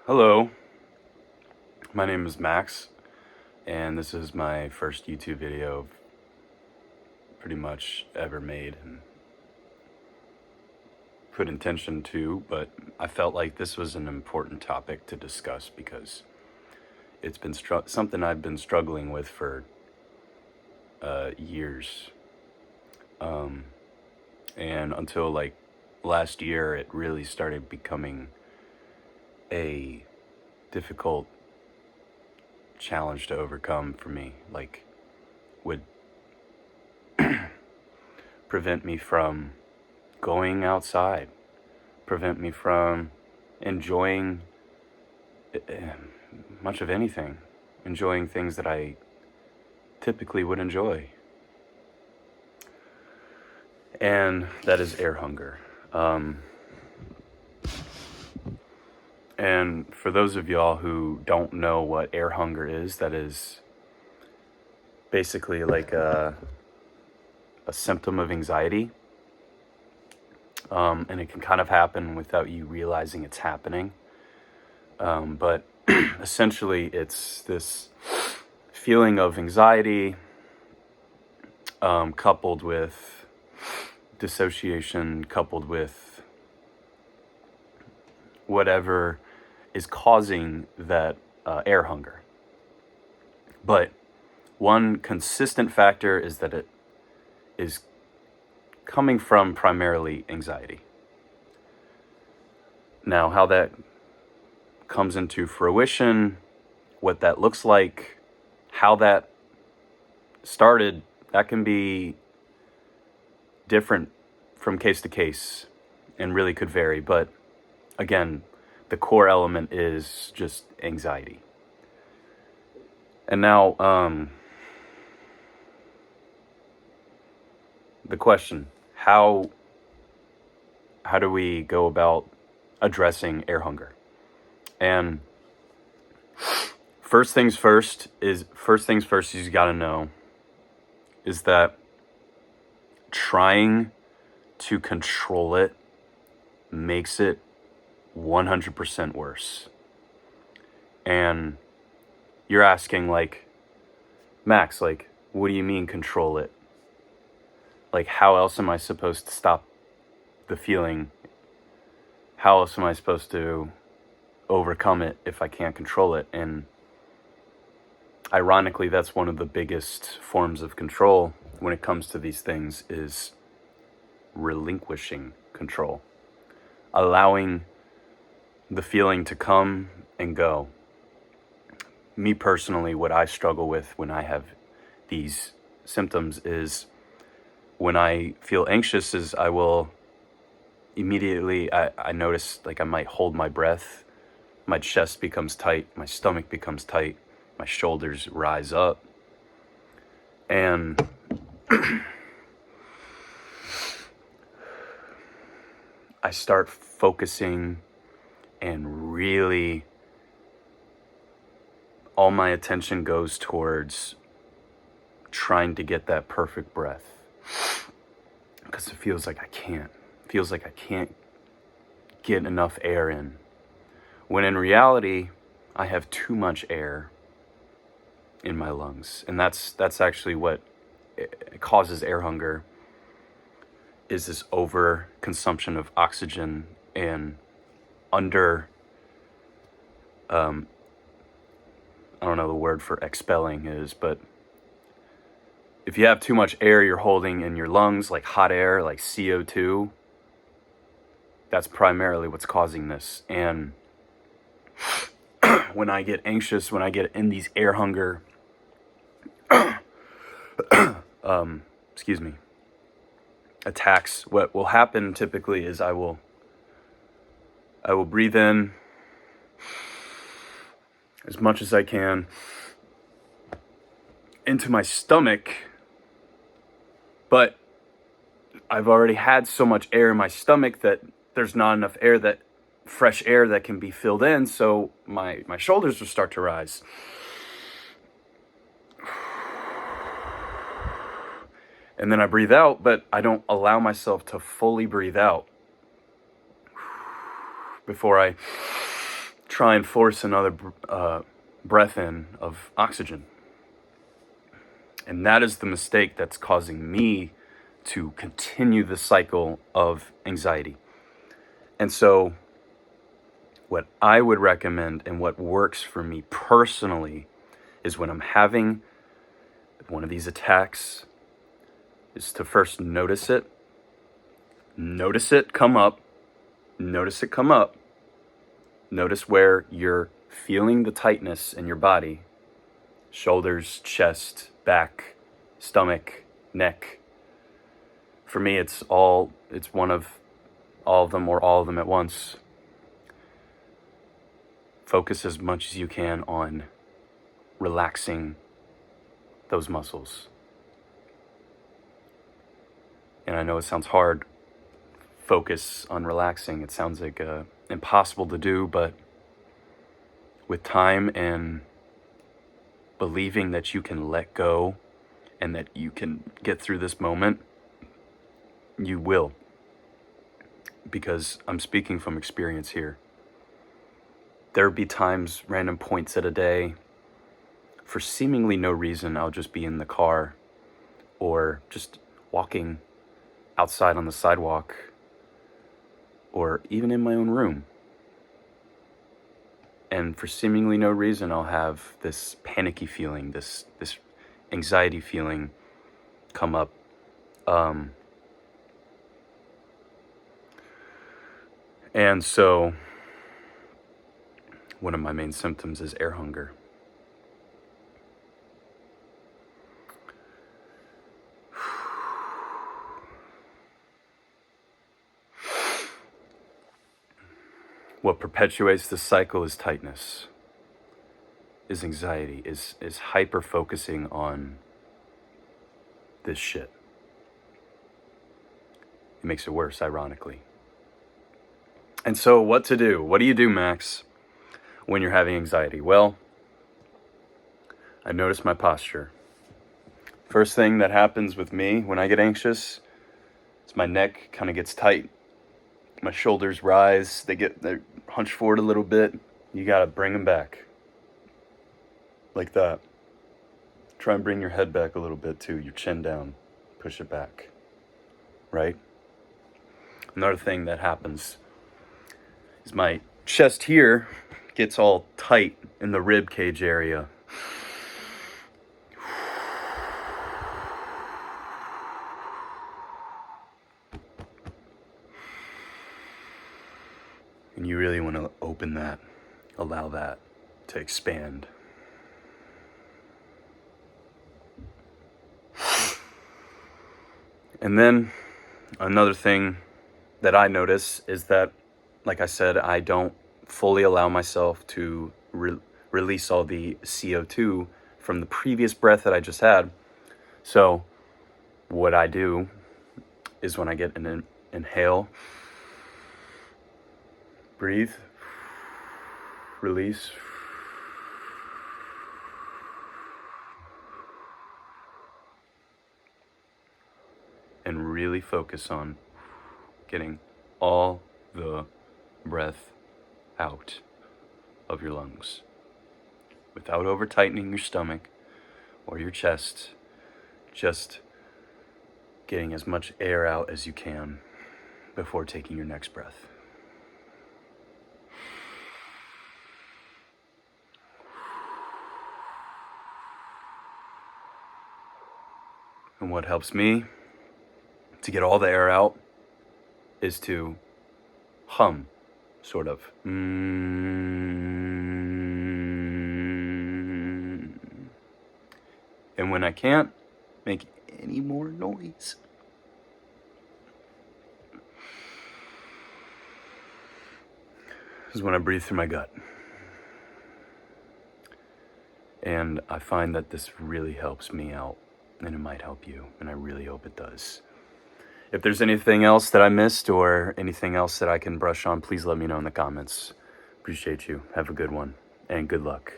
Hello, my name is Max, and this is my first YouTube video pretty much ever made and put intention to, but I felt like this was an important topic to discuss because it's been something I've been struggling with for years. And until like last year, it really started becoming a difficult challenge to overcome for me. Like, would prevent me from going outside, prevent me from enjoying much of anything, enjoying things that I typically would enjoy. And that is air hunger. And for those of y'all who don't know what air hunger is, that is basically like a symptom of anxiety. And it can kind of happen without you realizing it's happening. But essentially, it's this feeling of anxiety coupled with dissociation, coupled with whatever is causing that air hunger. But one consistent factor is that it is coming from primarily anxiety. Now, how that comes into fruition, what that looks like, how that started, that can be different from case to case and really could vary. But again, the core element is just anxiety. And now, the question, how do we go about addressing air hunger? And first things first is you got to know is that trying to control it makes it 100% worse. And you're asking, like, Max, like, what do you mean control it? Like, how else am I supposed to stop the feeling? How else am I supposed to overcome it if I can't control it? And ironically, that's one of the biggest forms of control when it comes to these things, is relinquishing control, allowing the feeling to come and go. Me personally, what I struggle with when I have these symptoms is when I feel anxious is I will immediately, I notice like I might hold my breath, my chest becomes tight, my stomach becomes tight, my shoulders rise up, and I start focusing and really all my attention goes towards trying to get that perfect breath, because it feels like I can't get enough air in, when in reality I have too much air in my lungs. And that's actually what causes air hunger, is this over consumption of oxygen and under I don't know the word for expelling is, but if you have too much air you're holding in your lungs, like hot air, like CO2, that's primarily what's causing this. And when I get anxious, when I get in these air hunger attacks, what will happen typically is I will breathe in as much as I can into my stomach, but I've already had so much air in my stomach that there's not enough fresh air that can be filled in, so my shoulders will start to rise. And then I breathe out, but I don't allow myself to fully breathe out before I try and force another breath in of oxygen. And that is the mistake that's causing me to continue the cycle of anxiety. And so what I would recommend and what works for me personally is when I'm having one of these attacks is to first notice it come up, notice it come up, notice where you're feeling the tightness in your body, shoulders, chest, back, stomach, neck. For me, it's one of all of them or all of them at once. Focus as much as you can on relaxing those muscles. And I know it sounds hard, focus on relaxing. It sounds like impossible to do, but with time and believing that you can let go and that you can get through this moment, you will. Because I'm speaking from experience here. There'll be times, random points at a day, for seemingly no reason, I'll just be in the car or just walking outside on the sidewalk or even in my own room. And for seemingly no reason, I'll have this panicky feeling, this anxiety feeling come up. And so one of my main symptoms is air hunger. What perpetuates this cycle is tightness, is anxiety, is hyper focusing on this shit. It makes it worse, ironically. And so what to do? What do you do, Max, when you're having anxiety? Well, I notice my posture. First thing that happens with me when I get anxious is my neck kind of gets tight. My shoulders rise, they hunch forward a little bit. You gotta bring them back. Like that. Try and bring your head back a little bit too, your chin down. Push it back. Right? Another thing that happens is my chest here gets all tight in the rib cage area. And you really want to open that, allow that to expand. And then another thing that I notice is that, like I said, I don't fully allow myself to release all the CO2 from the previous breath that I just had. So what I do is when I get an inhale, breathe, release, and really focus on getting all the breath out of your lungs without over tightening your stomach or your chest, just getting as much air out as you can before taking your next breath. And what helps me to get all the air out is to hum, sort of. And when I can't make any more noise, is when I breathe through my gut. And I find that this really helps me out, and it might help you, and I really hope it does. If there's anything else that I missed or anything else that I can brush on, please let me know in the comments. Appreciate you. Have a good one, and good luck.